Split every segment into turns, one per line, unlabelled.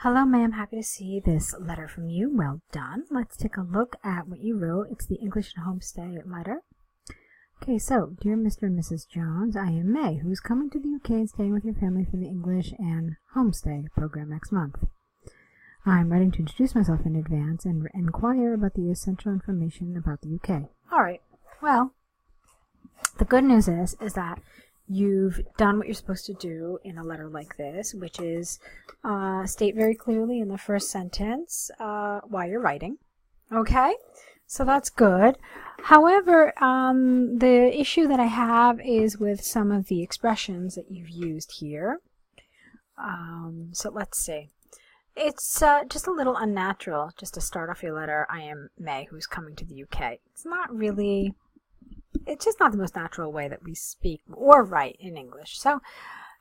Hello, ma'am. Happy to see this letter from you. Well done. Let's take a look at what you wrote. It's the English and Homestay letter. Okay, so, dear Mr. and Mrs. Jones, I am May, who is coming to the UK and staying with your family for the English and Homestay program next month. I'm writing to introduce myself in advance and inquire about the essential information about the UK. All right. Well, the good news is that you've done what you're supposed to do in a letter like this, which is state very clearly in the first sentence why you're writing. Okay? So that's good. However, the issue that I have is with some of the expressions that you've used here. So let's see. It's just a little unnatural just to start off your letter, I am May, who's coming to the UK. It's just not the most natural way that we speak or write in English. So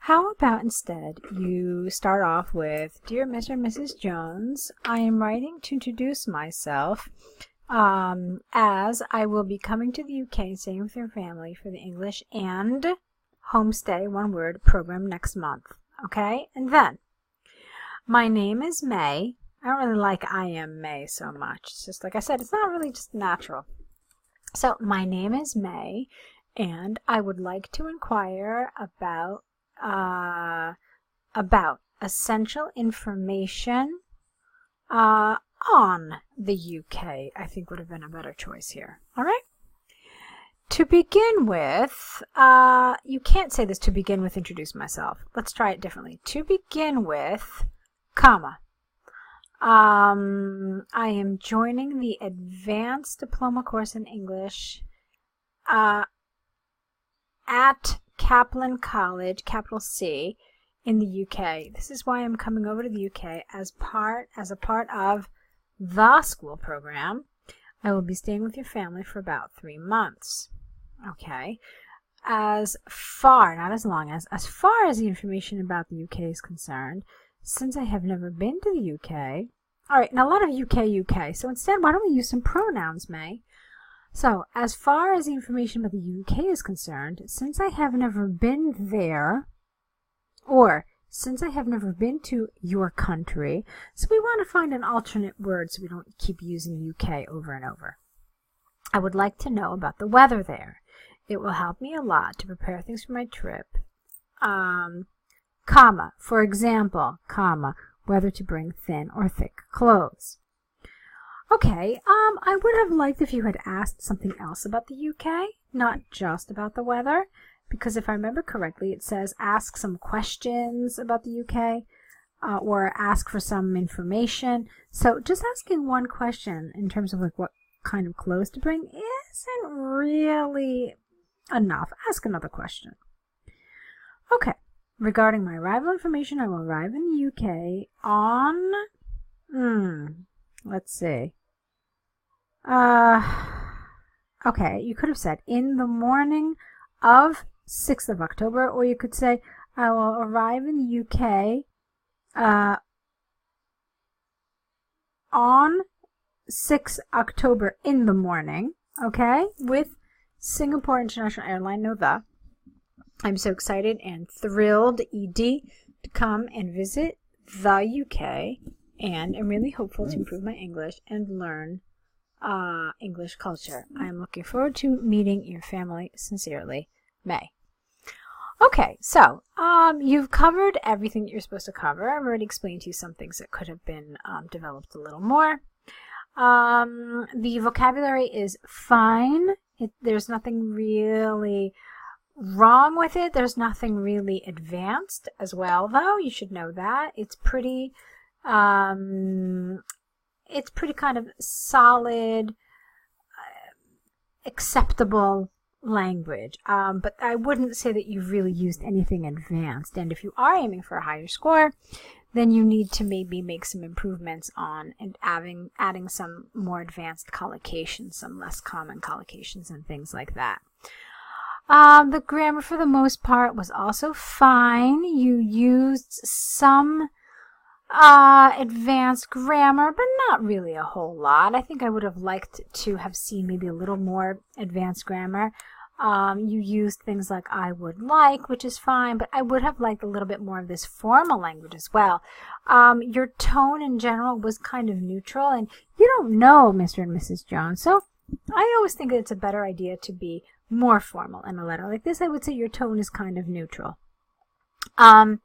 how about instead you start off with, Dear Mr. and Mrs. Jones, I am writing to introduce myself as I will be coming to the UK and staying with your family for the English and Homestay, one word, program next month. Okay? And then, my name is May. I don't really like I am May so much. It's just, like I said, it's not really just natural. So, my name is May, and I would like to inquire about essential information on the UK. I think would have been a better choice here. All right? To begin with, you can't say this to begin with, introduce myself. Let's try it differently. To begin with, comma. I am joining the advanced diploma course in English at Kaplan College, capital C, in the UK. This is why I'm coming over to the UK as a part of the school program. I will be staying with your family for about 3 months. Okay. As far, not as long as far as the information about the UK is concerned, since I have never been to the UK. All right, now a lot of UK. So instead, why don't we use some pronouns, May? So, as far as the information about the UK is concerned, since I have never been there, or since I have never been to your country, so we want to find an alternate word so we don't keep using UK over and over. I would like to know about the weather there. It will help me a lot to prepare things for my trip. Comma, for example, comma, whether to bring thin or thick clothes. Okay, I would have liked if you had asked something else about the UK, not just about the weather, because if I remember correctly, it says ask some questions about the UK, or ask for some information. So just asking one question in terms of like what kind of clothes to bring isn't really enough. Ask another question. Okay. Regarding my arrival information, I will arrive in the UK on, let's see. Okay, you could have said in the morning of 6th of October, or you could say I will arrive in the UK on 6th October in the morning, okay, with Singapore International Airline, no the. I'm so excited and thrilled, ED, to come and visit the UK, and I'm really hopeful to improve my English and learn English culture. I'm looking forward to meeting your family. Sincerely, May. Okay, so you've covered everything that you're supposed to cover. I've already explained to you some things that could have been developed a little more. The vocabulary is fine. There's nothing really wrong with it. There's nothing really advanced as well, though. You should know that. It's pretty kind of solid, acceptable language. But I wouldn't say that you've really used anything advanced. And if you are aiming for a higher score, then you need to maybe make some improvements on and adding some more advanced collocations, some less common collocations and things like that. The grammar for the most part was also fine. You used some advanced grammar, but not really a whole lot. I think I would have liked to have seen maybe a little more advanced grammar. You used things like I would like, which is fine, but I would have liked a little bit more of this formal language as well. Your tone in general was kind of neutral, and you don't know Mr. and Mrs. Jones, so I always think it's a better idea to be more formal in a letter like this. I would say your tone is kind of neutral. I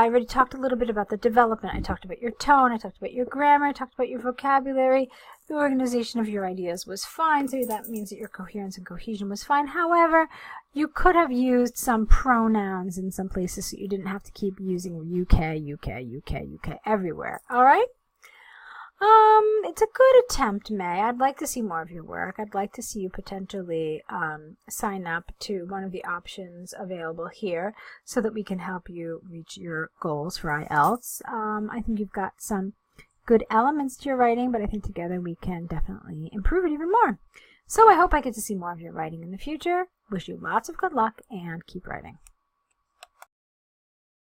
already talked a little bit about the development. I talked about your tone, I talked about your grammar, I talked about your vocabulary. The organization of your ideas was fine, so that means that your coherence and cohesion was fine. However, you could have used some pronouns in some places so you didn't have to keep using UK everywhere. All right? It's a good attempt, May. I'd like to see more of your work. I'd like to see you potentially sign up to one of the options available here so that we can help you reach your goals for IELTS. I think you've got some good elements to your writing, but I think together we can definitely improve it even more. So I hope I get to see more of your writing in the future. Wish you lots of good luck and keep writing.